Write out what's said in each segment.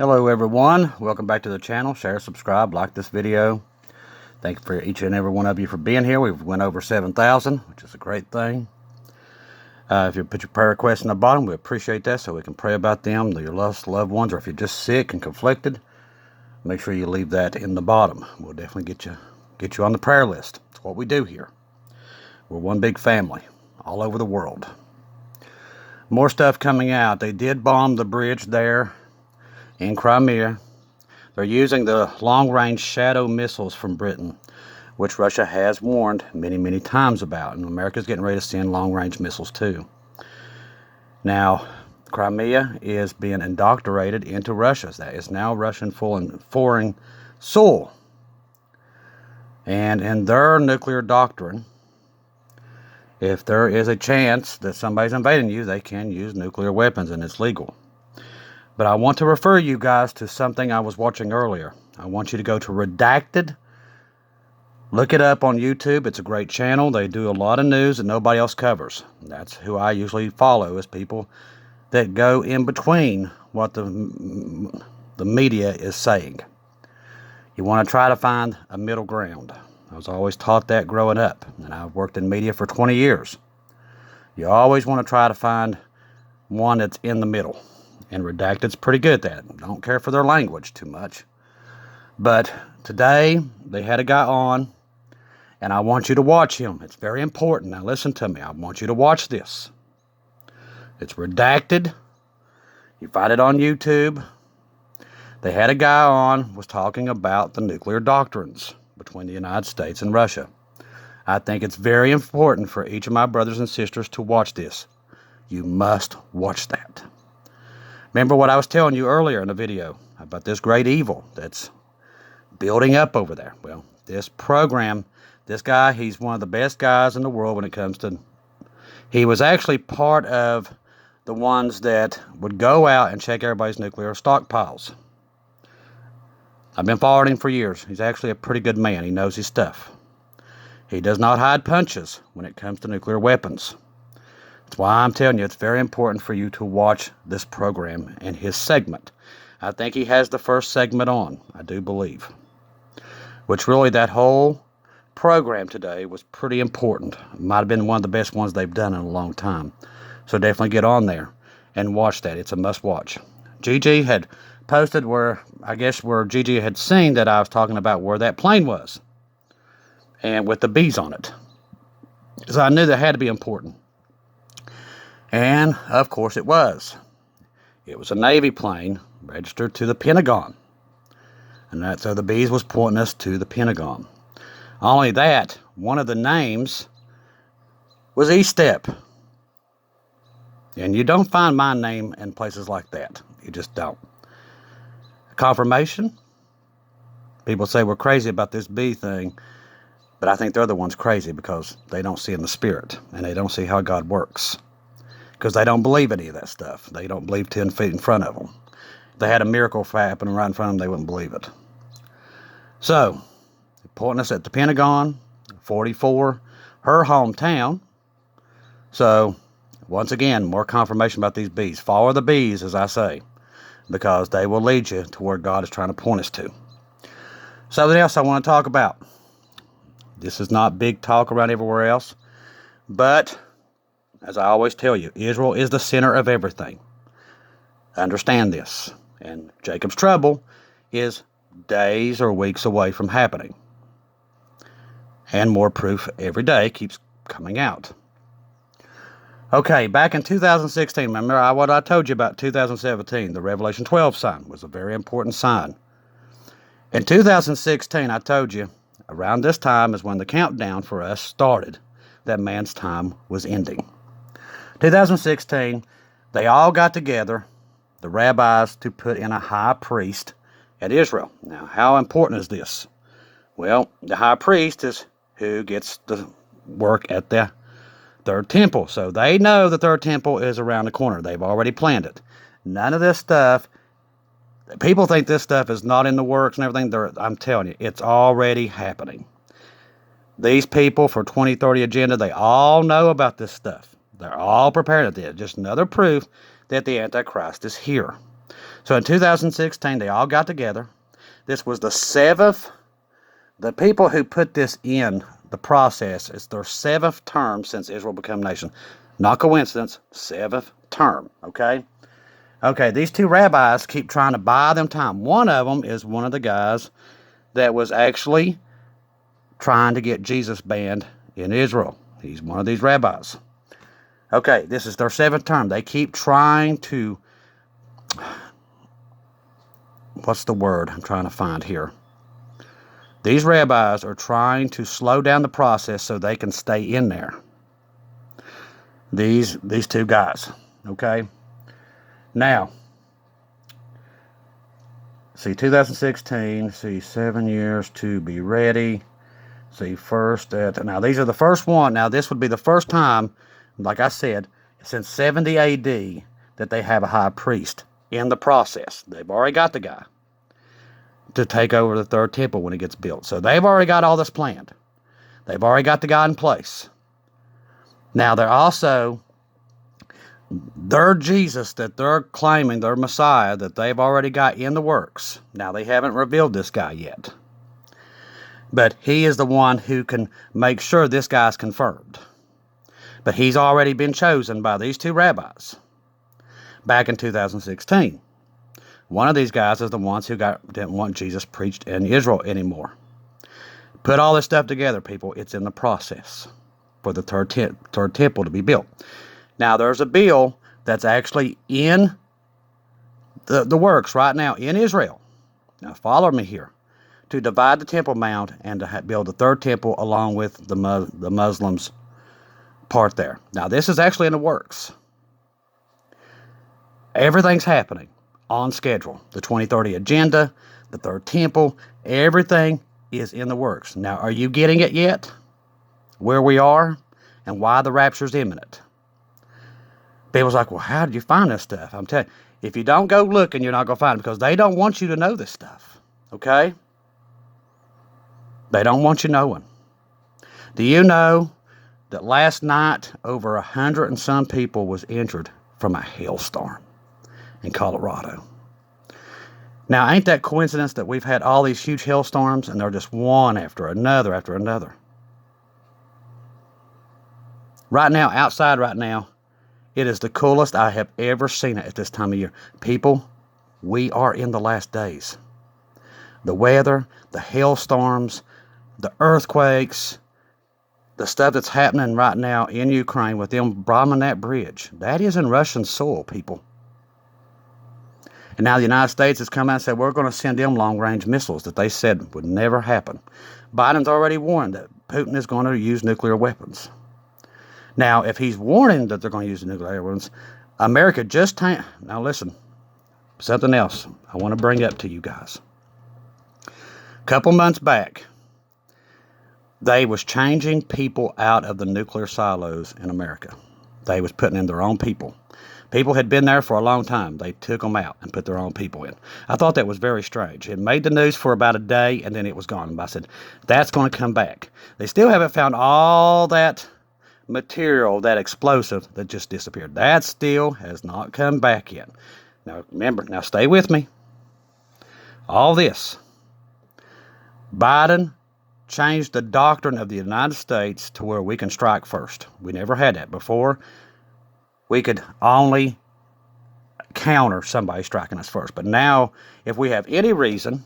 Hello everyone, welcome back to the channel. Share, subscribe, like this video. Thank you for each and every one of you for being here. We've went over 7,000, which is a great thing. If you put your prayer requests in the bottom, we appreciate that so we can pray about them, your lost loved ones, or if you're just sick and conflicted, make sure you leave that in the bottom. We'll definitely get you on the prayer list. It's what we do here. We're one big family all over the world. More stuff coming out. They did bomb the bridge there in Crimea. They're using the long-range Shadow missiles from Britain, which Russia has warned many, many times about. And America's getting ready to send long-range missiles too. Now, Crimea is being indoctrinated into Russia. That is now Russian foreign soil. And in their nuclear doctrine, if there is a chance that somebody's invading you, they can use nuclear weapons, and it's legal. But I want to refer you guys to something I was watching earlier. I want you to go to Redacted. Look it up on YouTube. It's a great channel. They do a lot of news that nobody else covers. That's who I usually follow, is people that go in between what the media is saying. You want to try to find a middle ground. I was always taught that growing up, and I've worked in media for 20 years. You always want to try to find one that's in the middle. And Redacted's pretty good at that. Don't care for their language too much. But today, they had a guy on, and I want you to watch him. It's very important. Now listen to me. I want you to watch this. It's Redacted. You find it on YouTube. They had a guy on, was talking about the nuclear doctrines between the United States and Russia. I think it's very important for each of my brothers and sisters to watch this. You must watch that. Remember what I was telling you earlier in the video about this great evil that's building up over there? Well, this program, this guy, he's one of the best guys in the world when it comes to... He was actually part of the ones that would go out and check everybody's nuclear stockpiles. I've been following him for years. He's actually a pretty good man. He knows his stuff. He does not hide punches when it comes to nuclear weapons. That's why I'm telling you, it's very important for you to watch this program and his segment. I think he has the first segment on, I do believe. Which really, that whole program today was pretty important. It might have been one of the best ones they've done in a long time. So definitely get on there and watch that. It's a must watch. Gigi had posted where Gigi had seen that I was talking about where that plane was. And with the bees on it. So I knew that had to be important. And, of course, it was. It was a Navy plane registered to the Pentagon. And so the bees was pointing us to the Pentagon. Only that, one of the names was Estep. And you don't find my name in places like that. You just don't. Confirmation? People say we're crazy about this bee thing. But I think they're the ones crazy because they don't see in the spirit. And they don't see how God works. Because they don't believe any of that stuff. They don't believe 10 feet in front of them. If they had a miracle happening right in front of them, they wouldn't believe it. So, pointing us at the Pentagon, 44, her hometown. So, once again, more confirmation about these bees. Follow the bees, as I say, because they will lead you to where God is trying to point us to. Something else I want to talk about. This is not big talk around everywhere else, but... as I always tell you, Israel is the center of everything. Understand this. And Jacob's trouble is days or weeks away from happening. And more proof every day keeps coming out. Okay, back in 2016, remember what I told you about 2017, the Revelation 12 sign was a very important sign. In 2016, I told you, around this time is when the countdown for us started, that man's time was ending. 2016, they all got together, the rabbis, to put in a high priest at Israel. Now, how important is this? Well, the high priest is who gets to work at the third temple. So they know the third temple is around the corner. They've already planned it. None of this stuff, people think this stuff is not in the works and everything. I'm telling you, it's already happening. These people for 2030 agenda, they all know about this stuff. They're all prepared at this. Just another proof that the Antichrist is here. So in 2016, they all got together. This was the seventh. The people who put this in the process, it's their seventh term since Israel became a nation. Not coincidence, seventh term, okay? Okay, these two rabbis keep trying to buy them time. One of them is one of the guys that was actually trying to get Jesus banned in Israel. He's one of these rabbis. Okay, this is their seventh term. They keep trying to, what's the word I'm trying to find here? These rabbis are trying to slow down the process so they can stay in there. These two guys, okay? Now, see, 2016, see, 7 years to be ready. See, first at, now these are the first one. Now, this would be the first time, like I said, since 70 AD that they have a high priest in the process. They've already got the guy to take over the third temple when it gets built. So they've already got all this planned. They've already got the guy in place. Now they're also, their Jesus that they're claiming, their Messiah, that they've already got in the works. Now they haven't revealed this guy yet. But he is the one who can make sure this guy's confirmed. But he's already been chosen by these two rabbis back in 2016. One of these guys is the ones who didn't want Jesus preached in Israel anymore. Put all this stuff together, people. It's in the process for the third temple to be built. Now, there's a bill that's actually in the works right now in Israel. Now, follow me here. To divide the Temple Mount and to build the third temple along with the Muslims part there. Now, this is actually in the works. Everything's happening on schedule. The 2030 agenda, the third temple, everything is in the works. Now, are you getting it yet? Where we are and why the rapture's imminent? People's like, well, how did you find this stuff? I'm telling you, if you don't go looking, you're not going to find it because they don't want you to know this stuff. Okay? They don't want you knowing. Do you know that last night over 100 and some people was injured from a hailstorm in Colorado? Now, ain't that coincidence that we've had all these huge hailstorms and they're just one after another after another? Right now, outside right now, it is the coolest I have ever seen it at this time of year. People, we are in the last days. The weather, the hailstorms, the earthquakes, the stuff that's happening right now in Ukraine with them bombing that bridge, that is in Russian soil, people. And now the United States has come out and said, we're going to send them long-range missiles that they said would never happen. Biden's already warned that Putin is going to use nuclear weapons. Now, if he's warning that they're going to use nuclear weapons, America just... Now, listen, something else I want to bring up to you guys. A couple months back, they was changing people out of the nuclear silos in America. They was putting in their own people. People had been there for a long time. They took them out and put their own people in. I thought that was very strange. It made the news for about a day, and then it was gone. I said, that's going to come back. They still haven't found all that material, that explosive that just disappeared. That still has not come back yet. Now, remember, now stay with me. All this. Biden changed the doctrine of the United States to where we can strike first. We never had that before. We could only counter somebody striking us first. But now, if we have any reason,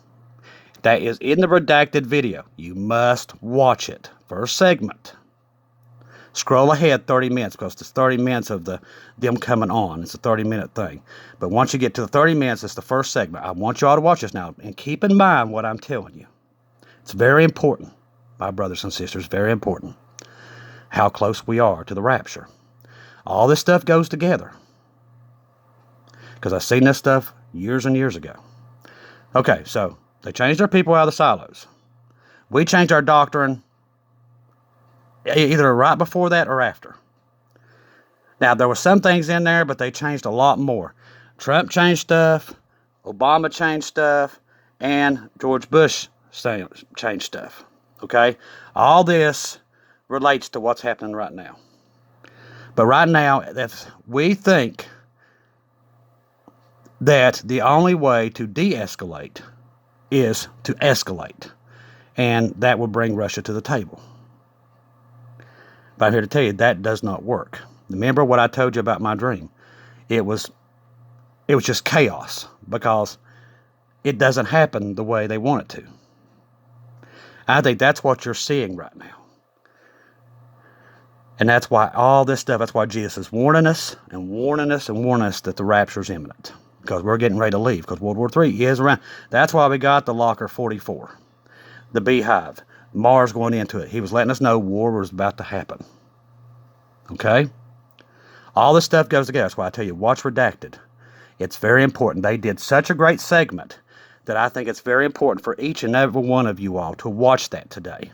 that is in the redacted video. You must watch it. First segment. Scroll ahead 30 minutes because it's 30 minutes of them coming on. It's a 30-minute thing. But once you get to the 30 minutes, it's the first segment. I want you all to watch this now. And keep in mind what I'm telling you. It's very important, my brothers and sisters, very important how close we are to the rapture. All this stuff goes together. Because I've seen this stuff years and years ago. Okay, so they changed their people out of the silos. We changed our doctrine either right before that or after. Now, there were some things in there, but they changed a lot more. Trump changed stuff, Obama changed stuff, and George Bush changed stuff. Okay? All this relates to what's happening right now. But right now, we think that the only way to de-escalate is to escalate, and that will bring Russia to the table. But I'm here to tell you that does not work. Remember what I told you about my dream? It was just chaos because it doesn't happen the way they want it to. I think that's what you're seeing right now. And that's why all this stuff, that's why Jesus is warning us and warning us and warning us that the rapture is imminent. Because we're getting ready to leave, because World War III is around. That's why we got the Locker 44, the Beehive, Mars going into it. He was letting us know war was about to happen. Okay? All this stuff goes together. That's why I tell you, watch Redacted. It's very important. They did such a great segment that I think it's very important for each and every one of you all to watch that today.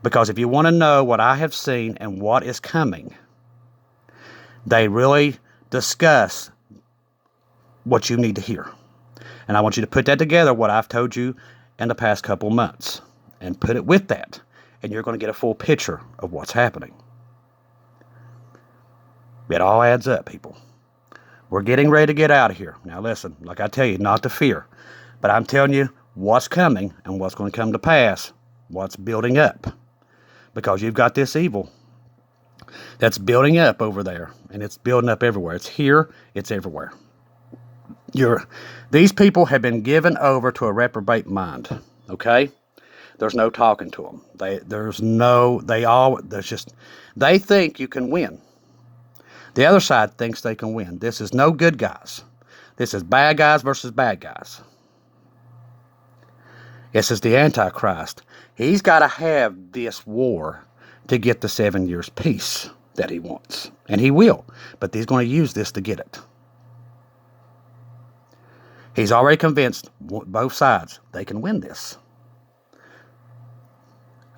Because if you want to know what I have seen and what is coming, they really discuss what you need to hear. And I want you to put that together, what I've told you in the past couple months, and put it with that. And you're going to get a full picture of what's happening. It all adds up, people. We're getting ready to get out of here. Now listen, like I tell you, not to fear. But I'm telling you what's coming and what's going to come to pass. What's building up. Because you've got this evil that's building up over there. And it's building up everywhere. It's here. It's everywhere. These people have been given over to a reprobate mind. Okay? There's no talking to them. They think you can win. The other side thinks they can win. This is no good guys. This is bad guys versus bad guys. This is the Antichrist. He's got to have this war to get the 7 years peace that he wants. And he will. But he's going to use this to get it. He's already convinced both sides they can win this.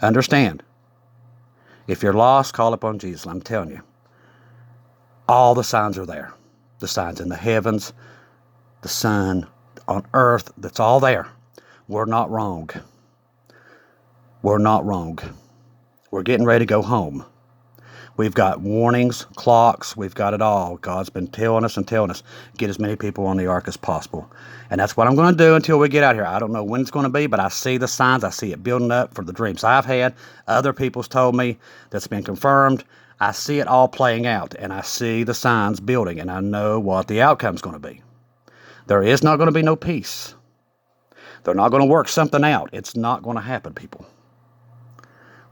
Understand. If you're lost, call upon Jesus. I'm telling you. All the signs are there. The signs in the heavens, the sun, on earth, that's all there. We're not wrong. We're not wrong. We're getting ready to go home. We've got warnings, clocks, we've got it all. God's been telling us, get as many people on the ark as possible. And that's what I'm going to do until we get out here. I don't know when it's going to be, but I see the signs. I see it building up for the dreams I've had. Other people's told me that's been confirmed. I see it all playing out, and I see the signs building, and I know what the outcome's going to be. There is not going to be no peace. They're not going to work something out. It's not going to happen, people.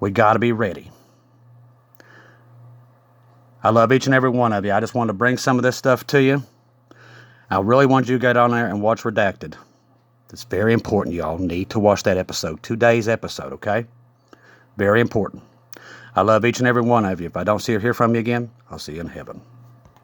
We got to be ready. I love each and every one of you. I just wanted to bring some of this stuff to you. I really want you to get on there and watch Redacted. It's very important. Y'all need to watch that episode. Today's episode, okay? Very important. I love each and every one of you. If I don't see or hear from you again, I'll see you in heaven.